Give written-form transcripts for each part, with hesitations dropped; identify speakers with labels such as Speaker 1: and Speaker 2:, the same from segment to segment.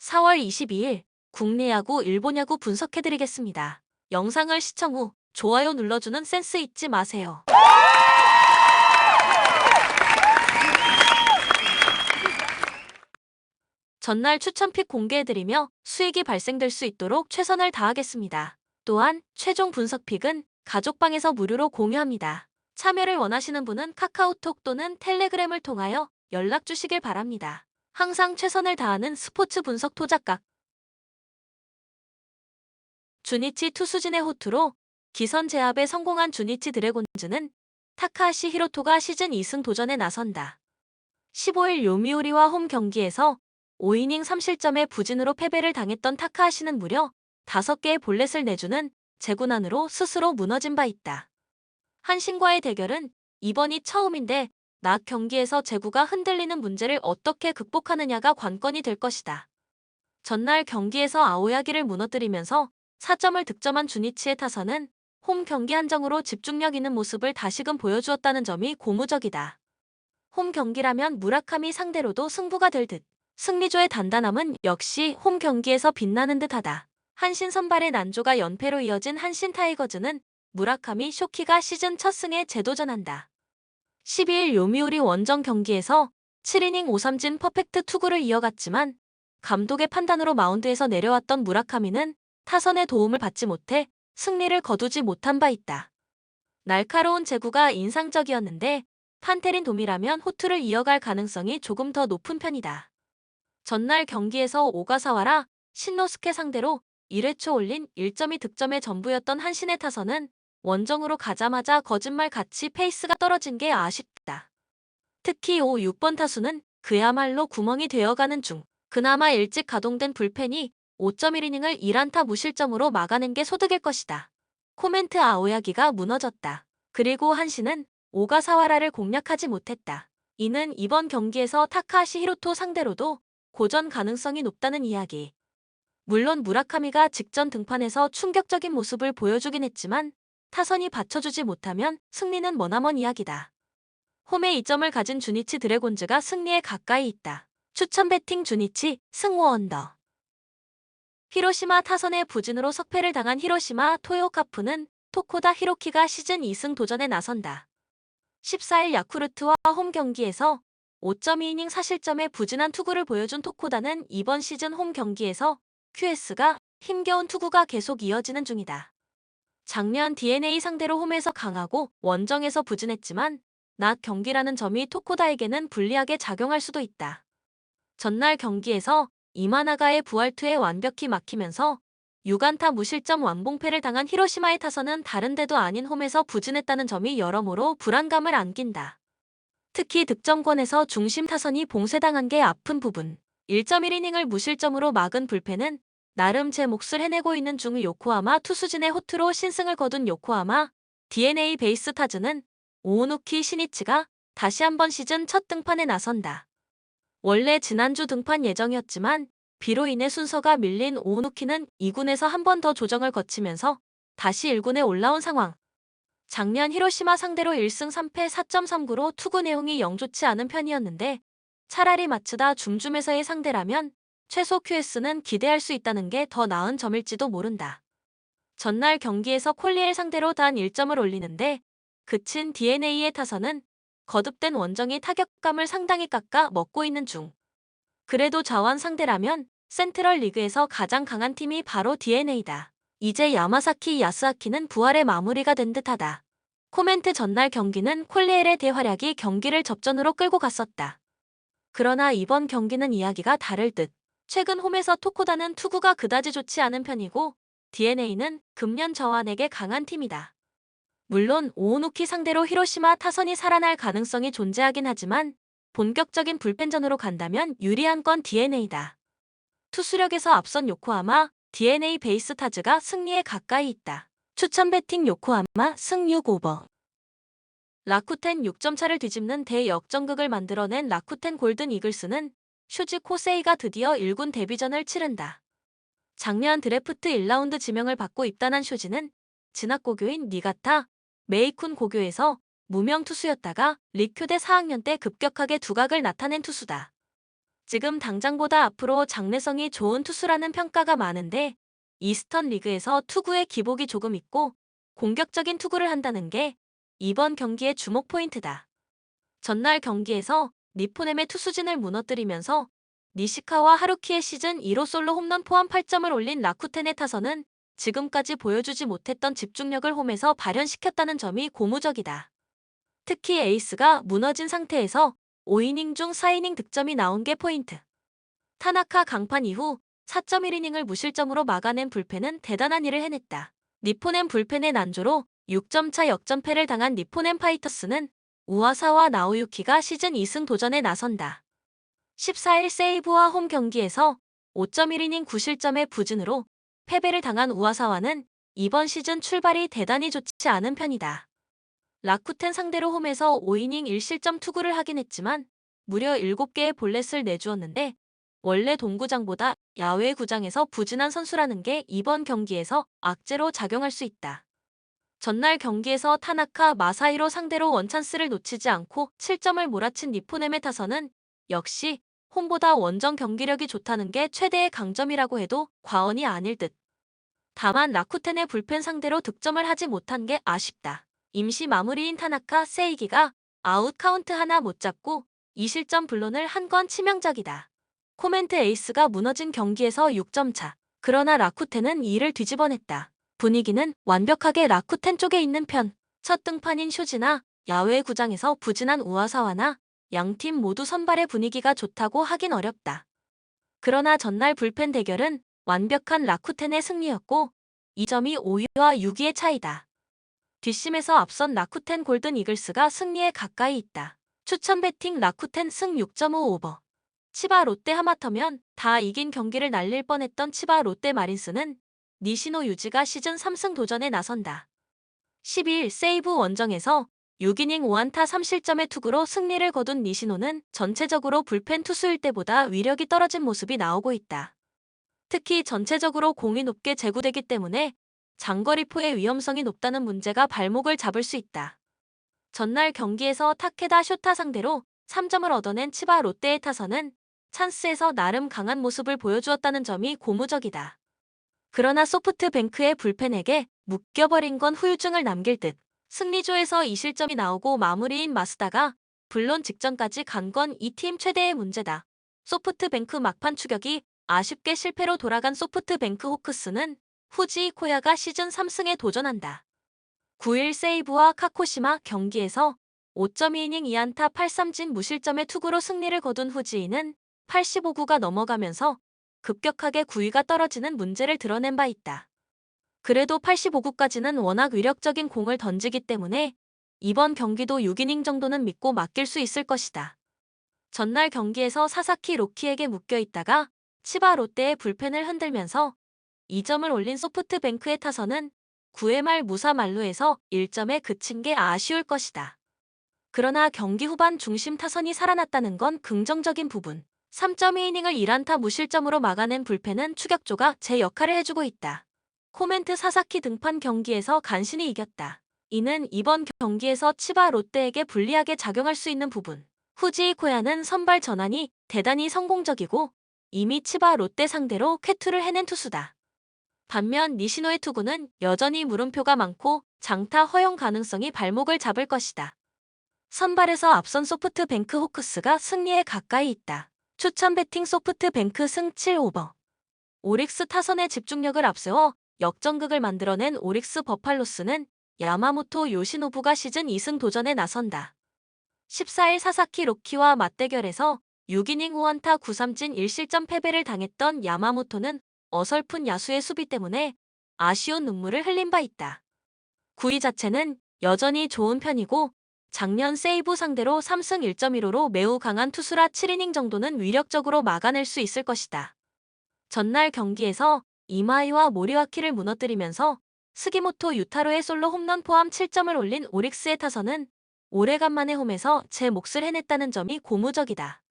Speaker 1: 4월 22일 국내 야구, 일본 야구 분석해드리겠습니다. 영상을 시청 후 좋아요 눌러주는 센스 잊지 마세요. 전날 추천픽 공개해드리며 수익이 발생될 수 있도록 최선을 다하겠습니다. 또한 최종 분석픽은 가족방에서 무료로 공유합니다. 참여를 원하시는 분은 카카오톡 또는 텔레그램을 통하여 연락 주시길 바랍니다. 항상 최선을 다하는 스포츠 분석 토작각. 주니치 투수진의 호투로 기선 제압에 성공한 주니치 드래곤즈는 타카하시 히로토가 시즌 2승 도전에 나선다. 15일 요미우리와 홈 경기에서 5이닝 3실점의 부진으로 패배를 당했던 타카하시는 무려 5개의 볼넷을 내주는 제구난으로 스스로 무너진 바 있다. 한신과의 대결은 이번이 처음인데 낮 경기에서 제구가 흔들리는 문제를 어떻게 극복하느냐가 관건이 될 것이다. 전날 경기에서 아오야기를 무너뜨리면서 4점을 득점한 주니치의 타선은 홈 경기 한정으로 집중력 있는 모습을 다시금 보여주었다는 점이 고무적이다. 홈 경기라면 무라카미 상대로도 승부가 될 듯. 승리조의 단단함은 역시 홈 경기에서 빛나는 듯하다. 한신 선발의 난조가 연패로 이어진 한신 타이거즈는 무라카미 쇼키가 시즌 첫 승에 재도전한다. 12일 요미우리 원정 경기에서 7이닝 5삼진 퍼펙트 투구를 이어갔지만 감독의 판단으로 마운드에서 내려왔던 무라카미는 타선의 도움을 받지 못해 승리를 거두지 못한 바 있다. 날카로운 제구가 인상적이었는데 판테린 돔이라면 호투를 이어갈 가능성이 조금 더 높은 편이다. 전날 경기에서 오가사와라 신노스케 상대로 1회 초 올린 1.2 득점의 전부였던 한신의 타선은 원정으로 가자마자 거짓말같이 페이스가 떨어진 게 아쉽다. 특히 5, 6번 타수는 그야말로 구멍이 되어가는 중. 그나마 일찍 가동된 불펜이 5.1이닝을 1안타 무실점으로 막아낸 게 소득일 것이다. 코멘트 아오야기가 무너졌다. 그리고 한신은 오가사와라를 공략하지 못했다. 이는 이번 경기에서 타카하시 히로토 상대로도 고전 가능성이 높다는 이야기. 물론 무라카미가 직전 등판에서 충격적인 모습을 보여주긴 했지만 타선이 받쳐주지 못하면 승리는 머나먼 이야기다. 홈에 2점을 가진 주니치 드래곤즈가 승리에 가까이 있다. 추천 배팅 주니치 승 5언더. 히로시마 타선의 부진으로 석패를 당한 히로시마 토요카프는 토코다 히로키가 시즌 2승 도전에 나선다. 14일 야쿠르트와 홈 경기에서 5.2이닝 4실점의 부진한 투구를 보여준 토코다는 이번 시즌 홈 경기에서 QS가 힘겨운 투구가 계속 이어지는 중이다. 작년 DNA 상대로 홈에서 강하고 원정에서 부진했지만 낮 경기라는 점이 토코다에게는 불리하게 작용할 수도 있다. 전날 경기에서 이마나가의 부활투에 완벽히 막히면서 6안타 무실점 완봉패를 당한 히로시마의 타선은 다른 데도 아닌 홈에서 부진했다는 점이 여러모로 불안감을 안긴다. 특히 득점권에서 중심 타선이 봉쇄당한 게 아픈 부분. 1.1이닝을 무실점으로 막은 불펜은 나름 제 몫을 해내고 있는 중. 요코하마 투수진의 호투로 신승을 거둔 요코하마 DNA 베이스 타즈는 오오누키 시니치가 다시 한번 시즌 첫 등판에 나선다. 원래 지난주 등판 예정이었지만 비로 인해 순서가 밀린 오오누키는 2군에서 한 번 더 조정을 거치면서 다시 1군에 올라온 상황. 작년 히로시마 상대로 1승 3패 4.39로 투구 내용이 영 좋지 않은 편이었는데 차라리 마츠다 줌줌에서의 상대라면 최소 QS는 기대할 수 있다는 게 더 나은 점일지도 모른다. 전날 경기에서 콜리엘 상대로 단 1점을 올리는데 그친 DNA의 타선은 거듭된 원정이 타격감을 상당히 깎아 먹고 있는 중. 그래도 자완 상대라면 센트럴 리그에서 가장 강한 팀이 바로 DNA다. 이제 야마사키 야스아키는 부활의 마무리가 된 듯하다. 코멘트 전날 경기는 콜리엘의 대활약이 경기를 접전으로 끌고 갔었다. 그러나 이번 경기는 이야기가 다를 듯. 최근 홈에서 토코다는 투구가 그다지 좋지 않은 편이고 DNA는 금년 저완에게 강한 팀이다. 물론 오오누키 상대로 히로시마 타선이 살아날 가능성이 존재하긴 하지만 본격적인 불펜전으로 간다면 유리한 건 DNA다. 투수력에서 앞선 요코하마 DNA 베이스 타즈가 승리에 가까이 있다. 추천 배팅 요코하마 승 6오버. 라쿠텐 6점 차를 뒤집는 대역전극을 만들어낸 라쿠텐 골든 이글스는 슈지 코세이가 드디어 1군 데뷔전을 치른다. 작년 드래프트 1라운드 지명을 받고 입단한 쇼지는 진학 고교인 니가타 메이쿤 고교에서 무명 투수였다가 리큐대 4학년 때 급격하게 두각을 나타낸 투수다. 지금 당장보다 앞으로 장래성이 좋은 투수라는 평가가 많은데 이스턴 리그에서 투구의 기복이 조금 있고 공격적인 투구를 한다는 게 이번 경기의 주목 포인트다. 전날 경기에서 니포넴의 투수진을 무너뜨리면서 니시카와 하루키의 시즌 1호 솔로 홈런 포함 8점을 올린 라쿠텐의 타선은 지금까지 보여주지 못했던 집중력을 홈에서 발현시켰다는 점이 고무적이다. 특히 에이스가 무너진 상태에서 5이닝 중 4이닝 득점이 나온 게 포인트. 타나카 강판 이후 4.1이닝을 무실점으로 막아낸 불펜은 대단한 일을 해냈다. 니포넴 불펜의 난조로 6점차 역전패를 당한 니포넴 파이터스는 우와사와 나오유키가 시즌 2승 도전에 나선다. 14일 세이브와 홈 경기에서 5.1이닝 9실점의 부진으로 패배를 당한 우와사와는 이번 시즌 출발이 대단히 좋지 않은 편이다. 라쿠텐 상대로 홈에서 5이닝 1실점 투구를 하긴 했지만 무려 7개의 볼넷을 내주었는데 원래 동구장보다 야외 구장에서 부진한 선수라는 게 이번 경기에서 악재로 작용할 수 있다. 전날 경기에서 타나카 마사히로 상대로 원찬스를 놓치지 않고 7점을 몰아친 니포넴의 타선은 역시 홈보다 원정 경기력이 좋다는 게 최대의 강점이라고 해도 과언이 아닐 듯. 다만 라쿠텐의 불펜 상대로 득점을 하지 못한 게 아쉽다. 임시 마무리인 타나카 세이기가 아웃 카운트 하나 못 잡고 2실점 블론을 한 건 치명적이다. 코멘트 에이스가 무너진 경기에서 6점 차. 그러나 라쿠텐은 이를 뒤집어냈다. 분위기는 완벽하게 라쿠텐 쪽에 있는 편. 첫 등판인 쇼지나 야외 구장에서 부진한 우와사와나 양팀 모두 선발의 분위기가 좋다고 하긴 어렵다. 그러나 전날 불펜 대결은 완벽한 라쿠텐의 승리였고 이 점이 5위와 6위의 차이다. 뒷심에서 앞선 라쿠텐 골든 이글스가 승리에 가까이 있다. 추천 배팅 라쿠텐 승 6.5 오버. 치바 롯데 하마터면 다 이긴 경기를 날릴 뻔했던 치바 롯데 마린스는 니시노 유지가 시즌 3승 도전에 나선다. 12일 세이브 원정에서 6이닝 5안타 3실점의 투구로 승리를 거둔 니시노는 전체적으로 불펜 투수일 때보다 위력이 떨어진 모습이 나오고 있다. 특히 전체적으로 공이 높게 제구되기 때문에 장거리포의 위험성이 높다는 문제가 발목을 잡을 수 있다. 전날 경기에서 타케다 쇼타 상대로 3점을 얻어낸 치바 롯데의 타선은 찬스에서 나름 강한 모습을 보여주었다는 점이 고무적이다. 그러나 소프트뱅크의 불펜에게 묶여버린 건 후유증을 남길 듯. 승리조에서 2실점이 나오고 마무리인 마스다가 불론 직전까지 간 건 이 팀 최대의 문제다. 소프트뱅크 막판 추격이 아쉽게 실패로 돌아간 소프트뱅크 호크스는 후지 코야가 시즌 3승에 도전한다. 9일 세이브와 카코시마 경기에서 5.2이닝 2안타 8삼진 무실점의 투구로 승리를 거둔 후지인은 85구가 넘어가면서 급격하게 9위가 떨어지는 문제를 드러낸 바 있다. 그래도 85구까지는 워낙 위력적인 공을 던지기 때문에 이번 경기도 6이닝 정도는 믿고 맡길 수 있을 것이다. 전날 경기에서 사사키 로키에게 묶여있다가 치바 롯데의 불펜을 흔들면서 2점을 올린 소프트뱅크의 타선은 9회 말 무사 만루에서 1점에 그친 게 아쉬울 것이다. 그러나 경기 후반 중심 타선이 살아났다는 건 긍정적인 부분. 3.2이닝을 1안타 무실점으로 막아낸 불펜은 추격조가 제 역할을 해주고 있다. 코멘트 사사키 등판 경기에서 간신히 이겼다. 이는 이번 경기에서 치바 롯데에게 불리하게 작용할 수 있는 부분. 후지 코야는 선발 전환이 대단히 성공적이고 이미 치바 롯데 상대로 쾌투를 해낸 투수다. 반면 니시노의 투구는 여전히 물음표가 많고 장타 허용 가능성이 발목을 잡을 것이다. 선발에서 앞선 소프트뱅크 호크스가 승리에 가까이 있다. 추천 배팅 소프트뱅크 승 7오버. 오릭스 타선의 집중력을 앞세워 역전극을 만들어낸 오릭스 버팔로스는 야마모토 요시노부가 시즌 2승 도전에 나선다. 14일 사사키 로키와 맞대결에서 6이닝 5안타 9삼진 1실점 패배를 당했던 야마모토는 어설픈 야수의 수비 때문에 아쉬운 눈물을 흘린 바 있다. 9위 자체는 여전히 좋은 편이고 작년 세이브 상대로 3승 1.15로 매우 강한 투수라 7이닝 정도는 위력적으로 막아낼 수 있을 것이다. 전날 경기에서 이마이와 모리와키를 무너뜨리면서 스기모토 유타로의 솔로 홈런 포함 7점을 올린 오릭스의 타선은 오래간만에 홈에서 제 몫을 해냈다는 점이 고무적이다.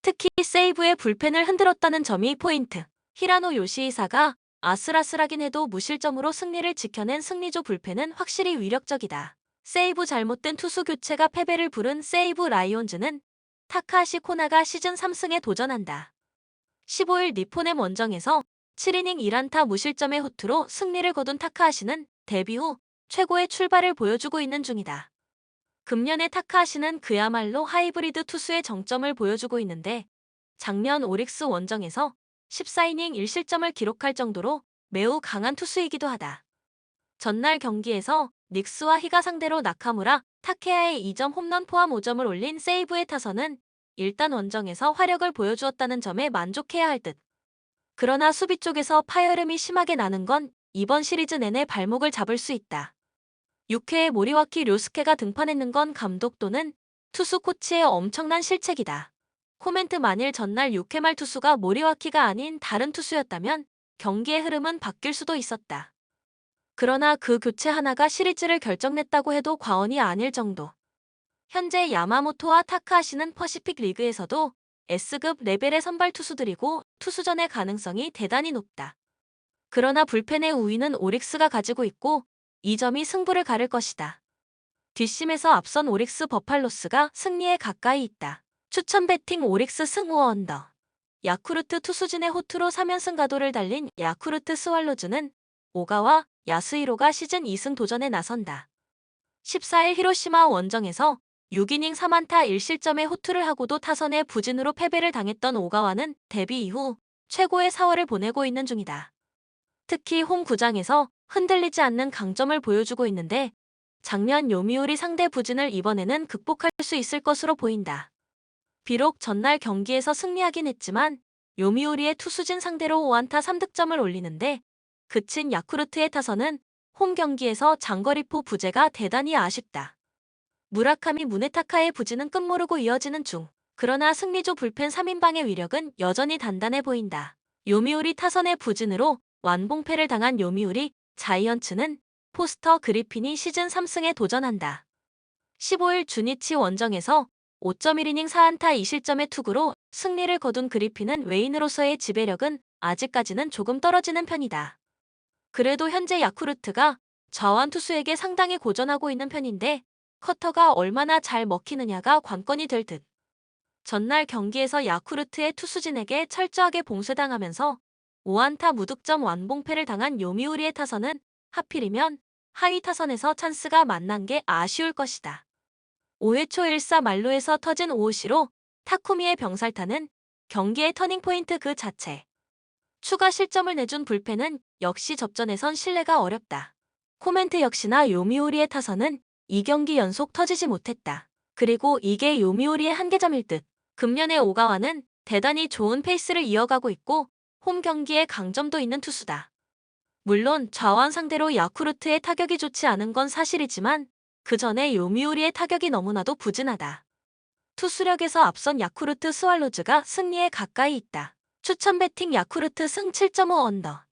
Speaker 1: 특히 세이브의 불펜을 흔들었다는 점이 포인트. 히라노 요시히사가 아슬아슬하긴 해도 무실점으로 승리를 지켜낸 승리조 불펜은 확실히 위력적이다. 세이브 잘못된 투수 교체가 패배를 부른 세이브 라이온즈는 타카하시 코나가 시즌 3승에 도전한다. 15일 니포넴 원정에서 7이닝 1안타 무실점의 호투로 승리를 거둔 타카하시는 데뷔 후 최고의 출발을 보여주고 있는 중이다. 금년의 타카하시는 그야말로 하이브리드 투수의 정점을 보여주고 있는데 작년 오릭스 원정에서 14이닝 1실점을 기록할 정도로 매우 강한 투수이기도 하다. 전날 경기에서 닉스와 히가 상대로 나카무라, 타케야의 2점 홈런 포함 5점을 올린 세이브의 타선은 일단 원정에서 화력을 보여주었다는 점에 만족해야 할 듯. 그러나 수비 쪽에서 파열음이 심하게 나는 건 이번 시리즈 내내 발목을 잡을 수 있다. 6회에 모리와키 료스케가 등판했는 건 감독 또는 투수 코치의 엄청난 실책이다. 코멘트 만일 전날 6회 말 투수가 모리와키가 아닌 다른 투수였다면 경기의 흐름은 바뀔 수도 있었다. 그러나 그 교체 하나가 시리즈를 결정냈다고 해도 과언이 아닐 정도. 현재 야마모토와 타카하시는 퍼시픽 리그에서도 S급 레벨의 선발 투수들이고 투수전의 가능성이 대단히 높다. 그러나 불펜의 우위는 오릭스가 가지고 있고 이 점이 승부를 가를 것이다. 뒷심에서 앞선 오릭스 버팔로스가 승리에 가까이 있다. 추천 배팅 오릭스 승5 언더. 야쿠르트 투수진의 호투로 3연승 가도를 달린 야쿠르트 스왈로즈는 오가와 야스히로가 시즌 2승 도전에 나선다. 14일 히로시마 원정에서 6이닝 3안타 1실점의 호투를 하고도 타선의 부진으로 패배를 당했던 오가와는 데뷔 이후 최고의 4월을 보내고 있는 중이다. 특히 홈 구장에서 흔들리지 않는 강점을 보여주고 있는데 작년 요미우리 상대 부진을 이번에는 극복할 수 있을 것으로 보인다. 비록 전날 경기에서 승리하긴 했지만 요미우리의 투수진 상대로 5안타 3득점을 올리는데 그친 야쿠르트의 타선은 홈 경기에서 장거리포 부재가 대단히 아쉽다. 무라카미 무네타카의 부진은 끝모르고 이어지는 중. 그러나 승리조 불펜 3인방의 위력은 여전히 단단해 보인다. 요미우리 타선의 부진으로 완봉패를 당한 요미우리 자이언츠는 포스터 그리핀이 시즌 3승에 도전한다. 15일 주니치 원정에서 5.1이닝 4안타 2실점의 투구로 승리를 거둔 그리핀은 외인으로서의 지배력은 아직까지는 조금 떨어지는 편이다. 그래도 현재 야쿠르트가 좌완 투수에게 상당히 고전하고 있는 편인데 커터가 얼마나 잘 먹히느냐가 관건이 될 듯. 전날 경기에서 야쿠르트의 투수진에게 철저하게 봉쇄당하면서 5안타 무득점 완봉패를 당한 요미우리의 타선은 하필이면 하위 타선에서 찬스가 만난 게 아쉬울 것이다. 5회 초 1사 만루에서 터진 오오시로 타쿠미의 병살타는 경기의 터닝포인트 그 자체. 추가 실점을 내준 불펜은 역시 접전에선 신뢰가 어렵다. 코멘트 역시나 요미우리의 타선은 2경기 연속 터지지 못했다. 그리고 이게 요미우리의 한계점일 듯. 금년의 오가와는 대단히 좋은 페이스를 이어가고 있고 홈 경기에 강점도 있는 투수다. 물론 좌완 상대로 야쿠르트의 타격이 좋지 않은 건 사실이지만 그 전에 요미우리의 타격이 너무나도 부진하다. 투수력에서 앞선 야쿠르트 스왈로즈가 승리에 가까이 있다. 추천 배팅 야쿠르트 승 7.5 언더.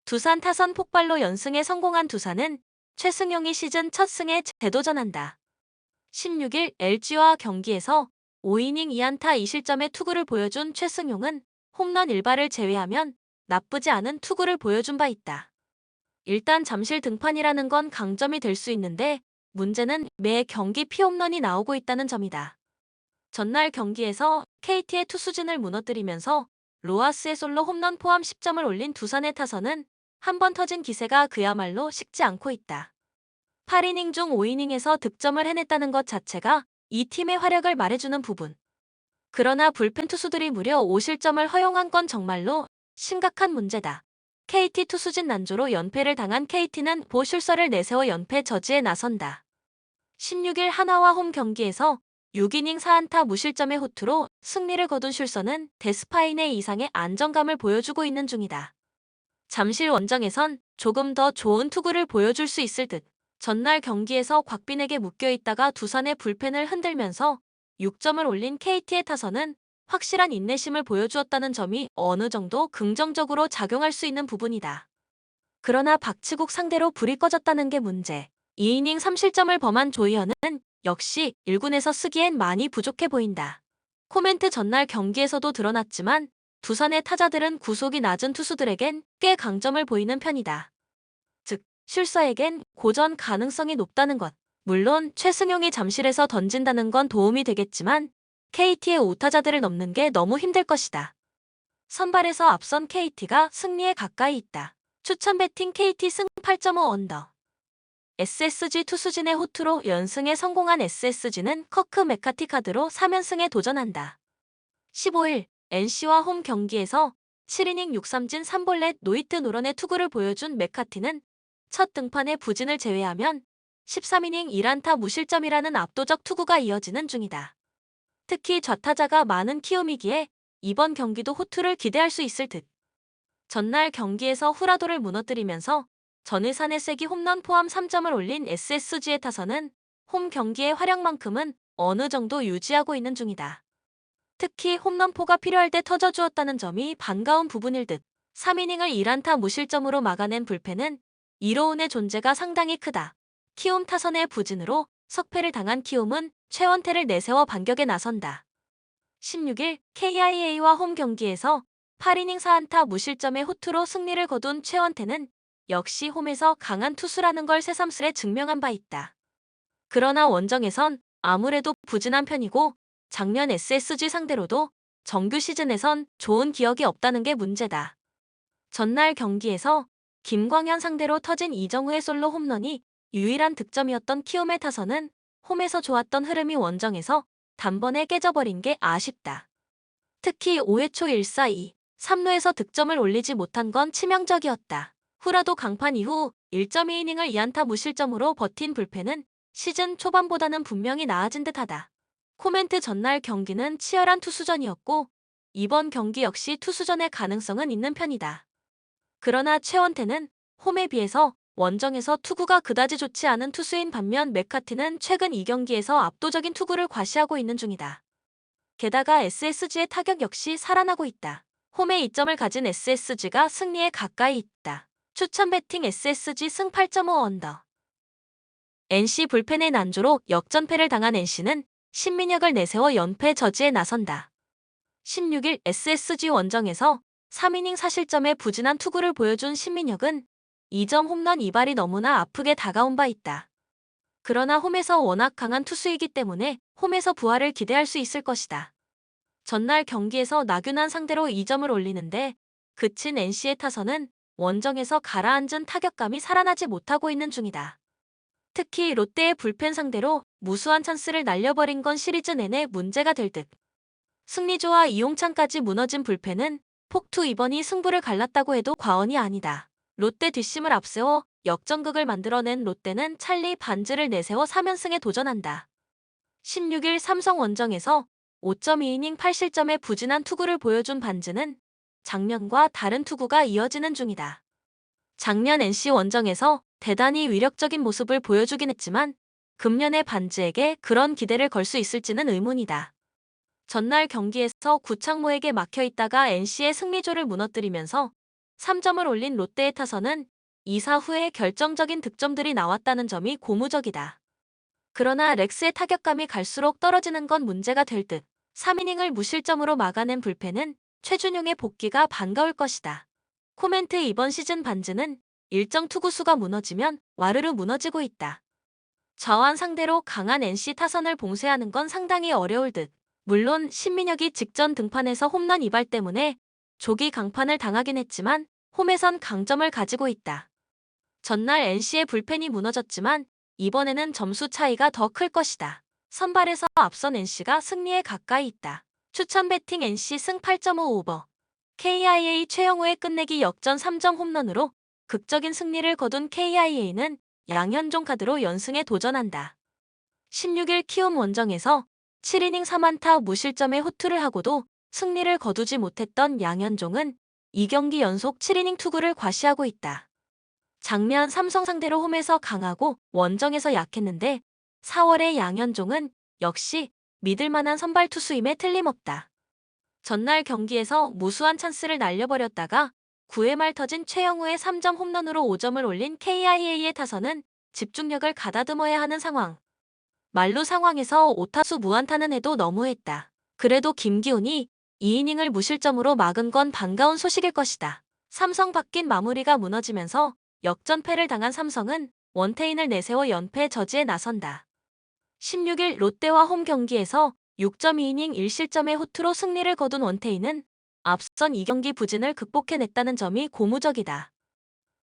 Speaker 1: 두산 타선 폭발로 연승에 성공한 두산은 최승용이 시즌 첫 승에 재도전한다. 16일 LG와 경기에서 5이닝 2안타 2실점의 투구를 보여준 최승용은 홈런 1발을 제외하면 나쁘지 않은 투구를 보여준 바 있다. 일단 잠실 등판이라는 건 강점이 될 수 있는데 문제는 매 경기 피홈런이 나오고 있다는 점이다. 전날 경기에서 KT의 투수진을 무너뜨리면서 로하스의 솔로 홈런 포함 10점을 올린 두산의 타선은 한 번 터진 기세가 그야말로 식지 않고 있다. 8이닝 중 5이닝에서 득점을 해냈다는 것 자체가 이 팀의 화력을 말해주는 부분. 그러나 불펜 투수들이 무려 5실점을 허용한 건 정말로 심각한 문제다. KT 투수진 난조로 연패를 당한 KT는 보슐서를 내세워 연패 저지에 나선다. 16일 하나와 홈 경기에서 6이닝 4안타 무실점의 호투로 승리를 거둔 슐서는 데스파인의 이상의 안정감을 보여주고 있는 중이다. 잠실 원정에선 조금 더 좋은 투구를 보여줄 수 있을 듯. 전날 경기에서 곽빈에게 묶여있다가 두산의 불펜을 흔들면서 6점을 올린 KT의 타선은 확실한 인내심을 보여주었다는 점이 어느 정도 긍정적으로 작용할 수 있는 부분이다. 그러나 박치국 상대로 불이 꺼졌다는 게 문제. 2이닝 3실점을 범한 조이현은 역시 1군에서 쓰기엔 많이 부족해 보인다. 코멘트 전날 경기에서도 드러났지만 두산의 타자들은 구속이 낮은 투수들에겐 꽤 강점을 보이는 편이다. 즉, 슐서에겐 고전 가능성이 높다는 것. 물론 최승용이 잠실에서 던진다는 건 도움이 되겠지만 KT의 오타자들을 넘는 게 너무 힘들 것이다. 선발에서 앞선 KT가 승리에 가까이 있다. 추천 배팅 KT 승 8.5 언더. SSG 투수진의 호투로 연승에 성공한 SSG는 커크 메카티 카드로 3연승에 도전한다. 15일 NC와 홈 경기에서 7이닝 6삼진 3볼넷 노히트 노런의 투구를 보여준 메카티는 첫 등판의 부진을 제외하면 13이닝 1안타 무실점이라는 압도적 투구가 이어지는 중이다. 특히 좌타자가 많은 키움이기에 이번 경기도 호투를 기대할 수 있을 듯. 전날 경기에서 후라도를 무너뜨리면서 전일산의 세기 홈런 포함 3점을 올린 SSG의 타선은 홈 경기의 활약만큼은 어느 정도 유지하고 있는 중이다. 특히 홈런포가 필요할 때 터져주었다는 점이 반가운 부분일 듯. 3이닝을 1안타 무실점으로 막아낸 불펜은 이로운의 존재가 상당히 크다. 키움 타선의 부진으로 석패를 당한 키움은 최원태를 내세워 반격에 나선다. 16일 KIA와 홈 경기에서 8이닝 4안타 무실점의 호투로 승리를 거둔 최원태는 역시 홈에서 강한 투수라는 걸 새삼스레 증명한 바 있다. 그러나 원정에선 아무래도 부진한 편이고 작년 SSG 상대로도 정규 시즌에선 좋은 기억이 없다는 게 문제다. 전날 경기에서 김광현 상대로 터진 이정우의 솔로 홈런이 유일한 득점이었던 키움의 타선은 홈에서 좋았던 흐름이 원정에서 단번에 깨져버린 게 아쉽다. 특히 5회 초 1사2, 3루에서 득점을 올리지 못한 건 치명적이었다. 후라도 강판 이후 1.2이닝을 2안타 무실점으로 버틴 불펜은 시즌 초반보다는 분명히 나아진 듯하다. 코멘트 전날 경기는 치열한 투수전이었고 이번 경기 역시 투수전의 가능성은 있는 편이다. 그러나 최원태는 홈에 비해서 원정에서 투구가 그다지 좋지 않은 투수인 반면 메카티는 최근 2경기에서 압도적인 투구를 과시하고 있는 중이다. 게다가 SSG의 타격 역시 살아나고 있다. 홈에 이점을 가진 SSG가 승리에 가까이 있다. 추천 배팅 SSG 승 8.5 언더. NC 불펜의 난조로 역전패를 당한 NC는 신민혁을 내세워 연패 저지에 나선다. 16일 SSG 원정에서 3이닝 4실점의 부진한 투구를 보여준 신민혁은 2점 홈런 2발이 너무나 아프게 다가온 바 있다. 그러나 홈에서 워낙 강한 투수이기 때문에 홈에서 부활을 기대할 수 있을 것이다. 전날 경기에서 나균환 상대로 2점을 올리는데 그친 NC의 타선은 원정에서 가라앉은 타격감이 살아나지 못하고 있는 중이다. 특히 롯데의 불펜 상대로 무수한 찬스를 날려버린 건 시리즈 내내 문제가 될 듯. 승리조와 이용찬까지 무너진 불펜은 폭투 2번이 승부를 갈랐다고 해도 과언이 아니다. 롯데 뒷심을 앞세워 역전극을 만들어낸 롯데는 찰리 반즈를 내세워 3연승에 도전한다. 16일 삼성 원정에서 5.2이닝 8실점의 부진한 투구를 보여준 반즈는 작년과 다른 투구가 이어지는 중이다. 작년 NC 원정에서 대단히 위력적인 모습을 보여주긴 했지만 금년의 반즈에게 그런 기대를 걸 수 있을지는 의문이다. 전날 경기에서 구창모에게 막혀있다가 NC의 승리조를 무너뜨리면서 3점을 올린 롯데의 타선은 2사 후에 결정적인 득점들이 나왔다는 점이 고무적이다. 그러나 렉스의 타격감이 갈수록 떨어지는 건 문제가 될 듯. 3이닝을 무실점으로 막아낸 불펜은 최준용의 복귀가 반가울 것이다. 코멘트 이번 시즌 반즈는 일정 투구수가 무너지면 와르르 무너지고 있다. 좌완 상대로 강한 NC 타선을 봉쇄하는 건 상당히 어려울 듯. 물론 신민혁이 직전 등판에서 홈런 2발 때문에 조기 강판을 당하긴 했지만 홈에선 강점을 가지고 있다. 전날 NC의 불펜이 무너졌지만 이번에는 점수 차이가 더 클 것이다. 선발에서 앞선 NC가 승리에 가까이 있다. 추천 배팅 NC 승 8.5 오버. KIA 최영우의 끝내기 역전 3점 홈런으로 극적인 승리를 거둔 KIA는 양현종 카드로 연승에 도전한다. 16일 키움 원정에서 7이닝 3안타 무실점의 호투를 하고도 승리를 거두지 못했던 양현종은 2경기 연속 7이닝 투구를 과시하고 있다. 작년 삼성 상대로 홈에서 강하고 원정에서 약했는데 4월의 양현종은 역시 믿을만한 선발 투수임에 틀림없다. 전날 경기에서 무수한 찬스를 날려버렸다가 9회 말 터진 최영우의 3점 홈런으로 5점을 올린 KIA의 타선은 집중력을 가다듬어야 하는 상황. 말루 상황에서 5타수 무안타는 해도 너무했다. 그래도 김기훈이 2이닝을 무실점으로 막은 건 반가운 소식일 것이다. 삼성 바뀐 마무리가 무너지면서 역전패를 당한 삼성은 원태인을 내세워 연패 저지에 나선다. 16일 롯데와 홈 경기에서 6.2이닝 1실점의 호투로 승리를 거둔 원태인은 앞선 2경기 부진을 극복해냈다는 점이 고무적이다.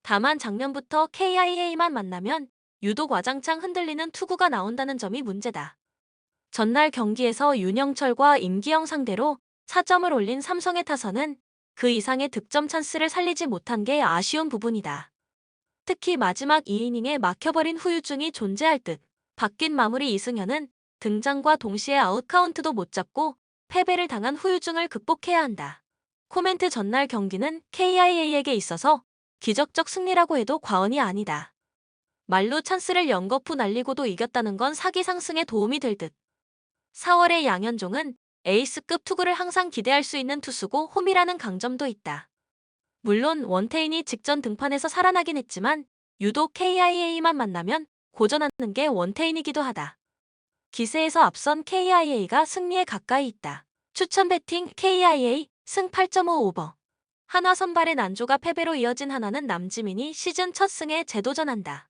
Speaker 1: 다만 작년부터 KIA만 만나면 유독 와장창 흔들리는 투구가 나온다는 점이 문제다. 전날 경기에서 윤영철과 임기영 상대로 4점을 올린 삼성의 타선은 그 이상의 득점 찬스를 살리지 못한 게 아쉬운 부분이다. 특히 마지막 2이닝에 막혀버린 후유증이 존재할 듯 바뀐 마무리 이승현은 등장과 동시에 아웃카운트도 못 잡고 패배를 당한 후유증을 극복해야 한다. 코멘트 전날 경기는 KIA에게 있어서 기적적 승리라고 해도 과언이 아니다. 말로 찬스를 연거푸 날리고도 이겼다는 건 사기 상승에 도움이 될 듯. 4월의 양현종은 에이스급 투구를 항상 기대할 수 있는 투수고 홈이라는 강점도 있다. 물론 원태인이 직전 등판에서 살아나긴 했지만 유독 KIA만 만나면 고전하는 게 원태인이기도 하다. 기세에서 앞선 KIA가 승리에 가까이 있다. 추천 배팅 KIA 승 8.5 오버. 한화 선발의 난조가 패배로 이어진 하나는 남지민이 시즌 첫 승에 재도전한다.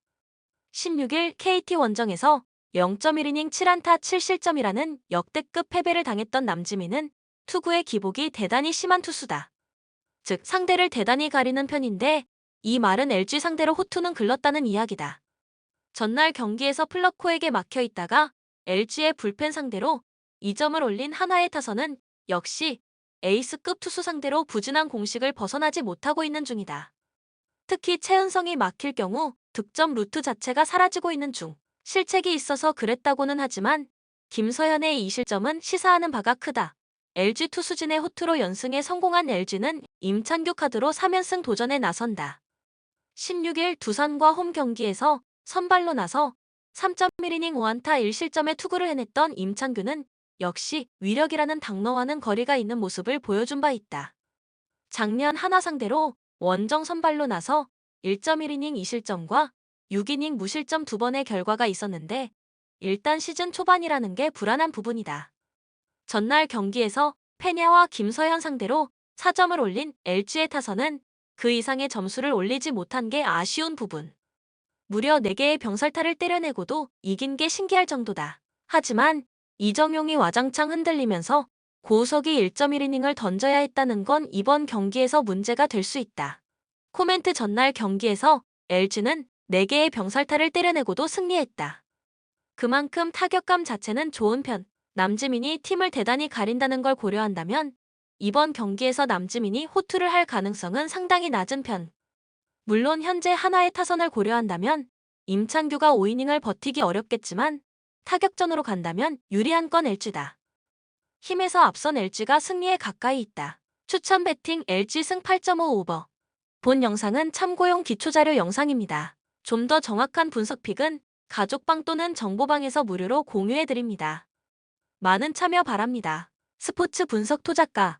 Speaker 1: 16일 KT 원정에서 0.1이닝 7안타 7실점이라는 역대급 패배를 당했던 남지민은 투구의 기복이 대단히 심한 투수다. 즉 상대를 대단히 가리는 편인데 이 말은 LG 상대로 호투는 글렀다는 이야기다. 전날 경기에서 플러코에게 막혀 있다가 LG의 불펜 상대로 2점을 올린 한화의 타선은 역시 에이스급 투수 상대로 부진한 공식을 벗어나지 못하고 있는 중이다. 특히 최은성이 막힐 경우 득점 루트 자체가 사라지고 있는 중 실책이 있어서 그랬다고는 하지만 김서현의 2실점은 시사하는 바가 크다. LG 투수진의 호투로 연승에 성공한 LG는 임찬규 카드로 3연승 도전에 나선다. 16일 두산과 홈 경기에서 선발로 나서 3.1이닝 5안타 1실점의 투구를 해냈던 임찬규는 역시 위력이라는 당너와는 거리가 있는 모습을 보여준 바 있다. 작년 한화 상대로 원정 선발로 나서 1.1이닝 2실점과 6이닝 무실점 2번의 결과가 있었는데 일단 시즌 초반이라는 게 불안한 부분이다. 전날 경기에서 페냐와 김서현 상대로 4점을 올린 LG의 타선은 그 이상의 점수를 올리지 못한 게 아쉬운 부분. 무려 4개의 병살타를 때려내고도 이긴 게 신기할 정도다. 하지만 이정용이 와장창 흔들리면서 고우석이 1.1이닝을 던져야 했다는 건 이번 경기에서 문제가 될 수 있다. 코멘트 전날 경기에서 LG는 4개의 병살타를 때려내고도 승리했다. 그만큼 타격감 자체는 좋은 편. 남지민이 팀을 대단히 가린다는 걸 고려한다면 이번 경기에서 남지민이 호투를 할 가능성은 상당히 낮은 편. 물론 현재 한화의 타선을 고려한다면 임찬규가 5이닝을 버티기 어렵겠지만 타격전으로 간다면 유리한 건 LG다. 힘에서 앞선 LG가 승리에 가까이 있다. 추천 배팅 LG 승 8.5 오버. 본 영상은 참고용 기초자료 영상입니다. 좀 더 정확한 분석 픽은 가족방 또는 정보방에서 무료로 공유해드립니다. 많은 참여 바랍니다. 스포츠 분석 토작가